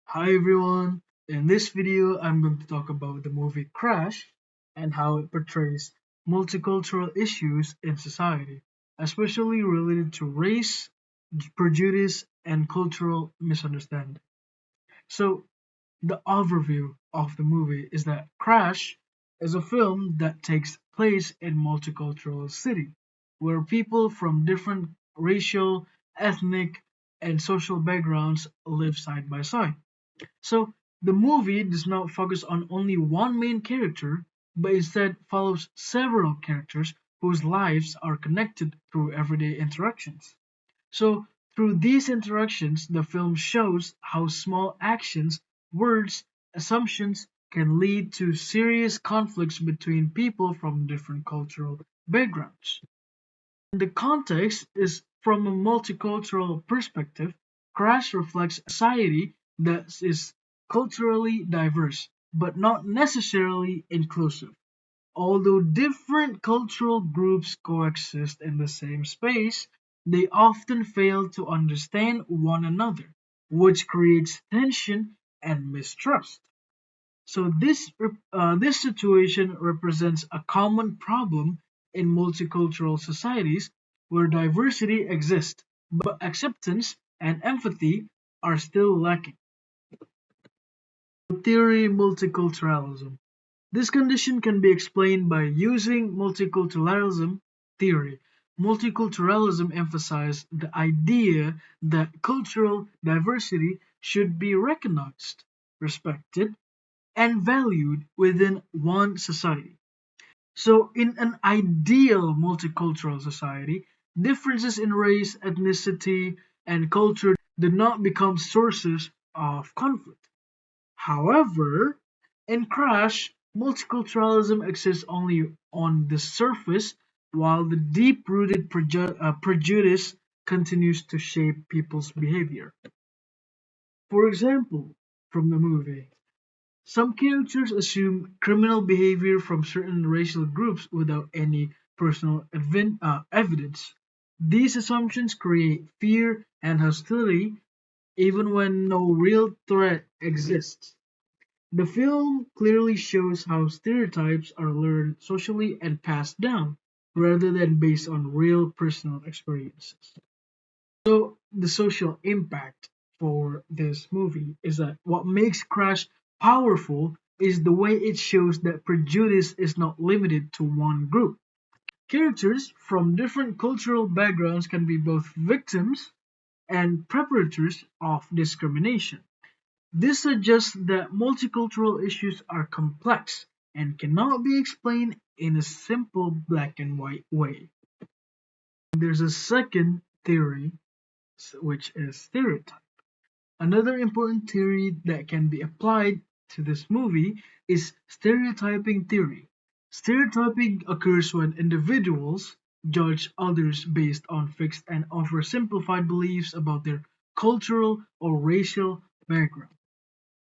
Hi everyone, in this video I'm going to talk about the movie Crash and how it portrays multicultural issues in society, especially related to race, prejudice, and cultural misunderstanding. So, the overview of the movie is that Crash is a film that takes place in multicultural city, where people from different racial, ethnic, and social backgrounds live side by side. So the movie does not focus on only one main character, but instead follows several characters whose lives are connected through everyday interactions. So through these interactions, the film shows how small actions, words, assumptions can lead to serious conflicts between people from different cultural backgrounds. The context is from a multicultural perspective. Crash reflects a society that is culturally diverse, but not necessarily inclusive. Although different cultural groups coexist in the same space, they often fail to understand one another, which creates tension and mistrust. So this situation represents a common problem in multicultural societies where diversity exists, but acceptance and empathy are still lacking. Theory multiculturalism. This condition can be explained by using multiculturalism theory. Multiculturalism emphasizes the idea that cultural diversity should be recognized, respected, and valued within one society. So, in an ideal multicultural society, differences in race, ethnicity, and culture do not become sources of conflict. However, in Crash, multiculturalism exists only on the surface, while the deep rooted prejudice continues to shape people's behavior. For example, from the movie, some characters assume criminal behavior from certain racial groups without any personal evidence. These assumptions create fear and hostility even when no real threat exists. The film clearly shows how stereotypes are learned socially and passed down, rather than based on real personal experiences. So the social impact for this movie is that what makes Crash powerful is the way it shows that prejudice is not limited to one group. Characters from different cultural backgrounds can be both victims and perpetrators of discrimination. This suggests that multicultural issues are complex and cannot be explained in a simple black and white way. There's a second theory, which is stereotype. Another important theory that can be applied to this movie is stereotyping theory. Stereotyping occurs when individuals judge others based on fixed and oversimplified beliefs about their cultural or racial background.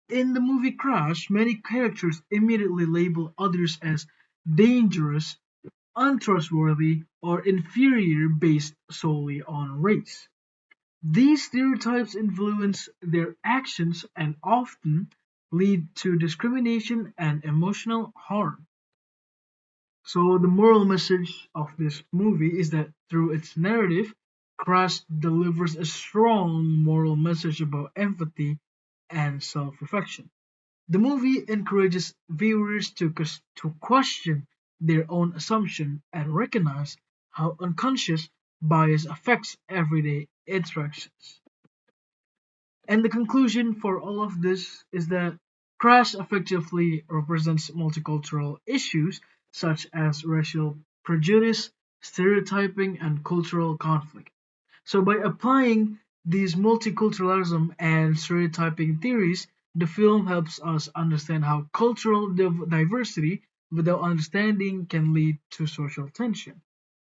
In the movie Crash, many characters immediately label others as dangerous, untrustworthy, or inferior based solely on race. These stereotypes influence their actions and often lead to discrimination and emotional harm. So, the moral message of this movie is that through its narrative, Crash delivers a strong moral message about empathy and self reflection. The movie encourages viewers to question their own assumption and recognize how unconscious bias affects everyday interactions. And the conclusion for all of this is that Crash effectively represents multicultural issues such as racial prejudice, stereotyping, and cultural conflict. So, by applying these multiculturalism and stereotyping theories, the film helps us understand how cultural diversity without understanding can lead to social tension.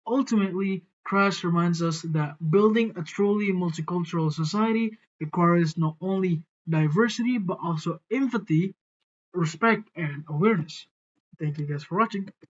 Ultimately, Crash reminds us that building a truly multicultural society requires not only diversity but also empathy, respect, and awareness. Thank you guys for watching.